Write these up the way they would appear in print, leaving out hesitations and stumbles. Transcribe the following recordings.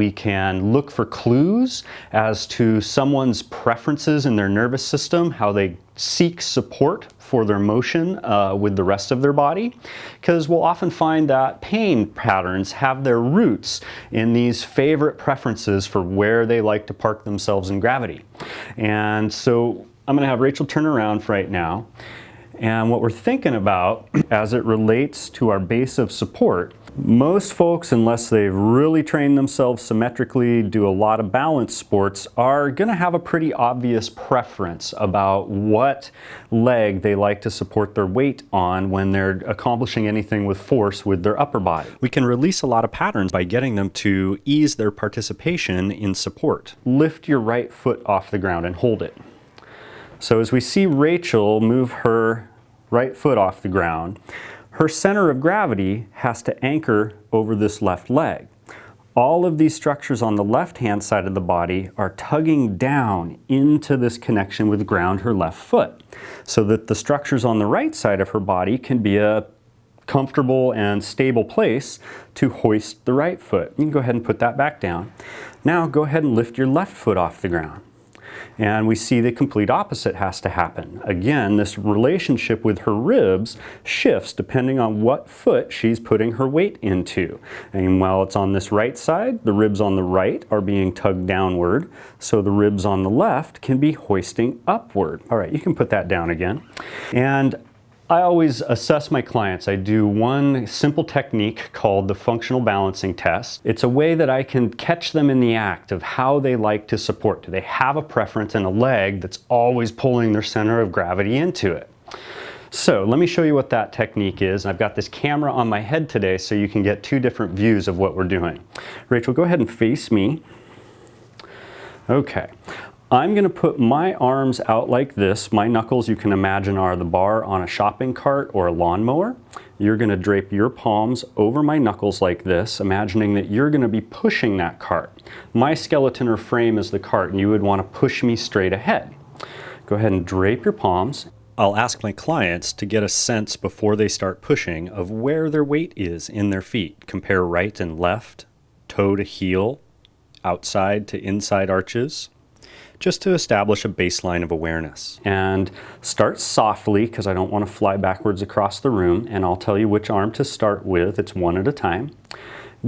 we can look for clues as to someone's preferences in their nervous system, how they seek support for their motion with the rest of their body, because we'll often find that pain patterns have their roots in these favorite preferences for where they like to park themselves in gravity. And so I'm going to have Rachel turn around right now, and what we're thinking about as it relates to our base of support, most folks, unless they've really trained themselves symmetrically, do a lot of balance sports, are going to have a pretty obvious preference about what leg they like to support their weight on when they're accomplishing anything with force with their upper body. We can release a lot of patterns by getting them to ease their participation in support. Lift your right foot off the ground and hold it. So as we see Rachel move her right foot off the ground, her center of gravity has to anchor over this left leg. All of these structures on the left-hand side of the body are tugging down into this connection with the ground, her left foot, so that the structures on the right side of her body can be a comfortable and stable place to hoist the right foot. You can go ahead and put that back down. Now go ahead and lift your left foot off the ground. And we see the complete opposite has to happen. Again, this relationship with her ribs shifts depending on what foot she's putting her weight into. And while it's on this right side, the ribs on the right are being tugged downward, so the ribs on the left can be hoisting upward. All right, you can put that down again. And I always assess my clients. I do one simple technique called the functional balancing test. It's a way that I can catch them in the act of how they like to support. Do they have a preference in a leg that's always pulling their center of gravity into it? So let me show you what that technique is. I've got this camera on my head today so you can get two different views of what we're doing. Rachel, go ahead and face me. Okay. I'm going to put my arms out like this. My knuckles, you can imagine, are the bar on a shopping cart or a lawnmower. You're going to drape your palms over my knuckles like this, imagining that you're going to be pushing that cart. My skeleton or frame is the cart, and you would want to push me straight ahead. Go ahead and drape your palms. I'll ask my clients to get a sense before they start pushing of where their weight is in their feet. Compare right and left, toe to heel, outside to inside arches, just to establish a baseline of awareness. And start softly, because I don't want to fly backwards across the room, and I'll tell you which arm to start with. It's one at a time.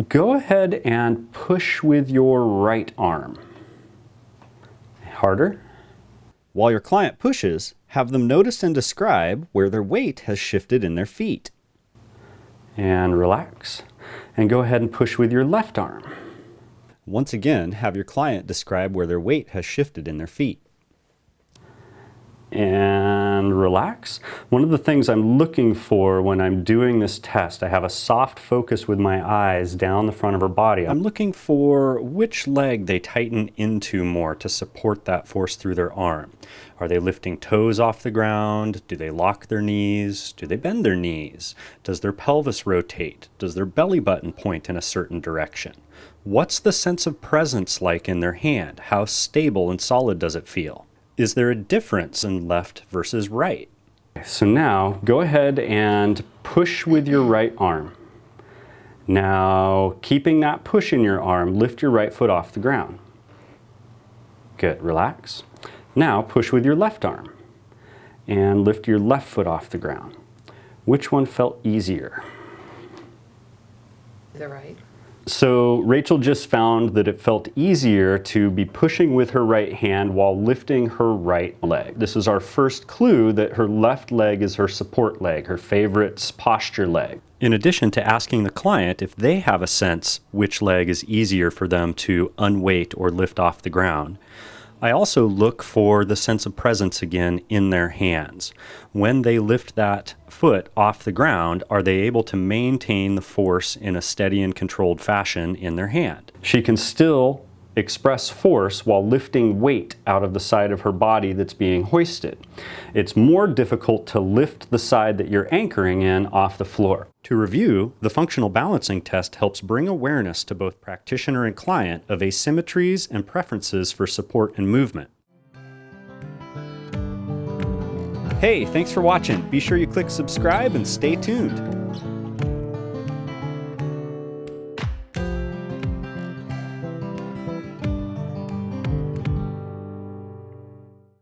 Go ahead and push with your right arm. Harder. While your client pushes, have them notice and describe where their weight has shifted in their feet. And relax. And go ahead and push with your left arm. Once again, have your client describe where their weight has shifted in their feet. And relax. One of the things I'm looking for when I'm doing this test, I have a soft focus with my eyes down the front of her body. I'm looking for which leg they tighten into more to support that force through their arm. Are they lifting toes off the ground? Do they lock their knees? Do they bend their knees? Does their pelvis rotate? Does their belly button point in a certain direction? What's the sense of presence like in their hand? How stable and solid does it feel? Is there a difference in left versus right? So now go ahead and push with your right arm. Now, keeping that push in your arm, lift your right foot off the ground. Good, relax. Now push with your left arm and lift your left foot off the ground. Which one felt easier? The right. So Rachel just found that it felt easier to be pushing with her right hand while lifting her right leg. This is our first clue that her left leg is her support leg, her favorite posture leg. In addition to asking the client if they have a sense which leg is easier for them to unweight or lift off the ground, I also look for the sense of presence again in their hands. When they lift that foot off the ground, are they able to maintain the force in a steady and controlled fashion in their hand? She can still express force while lifting weight out of the side of her body that's being hoisted. It's more difficult to lift the side that you're anchoring in off the floor. To review, the functional balancing test helps bring awareness to both practitioner and client of asymmetries and preferences for support and movement. Hey, thanks for watching. Be sure you click subscribe and stay tuned.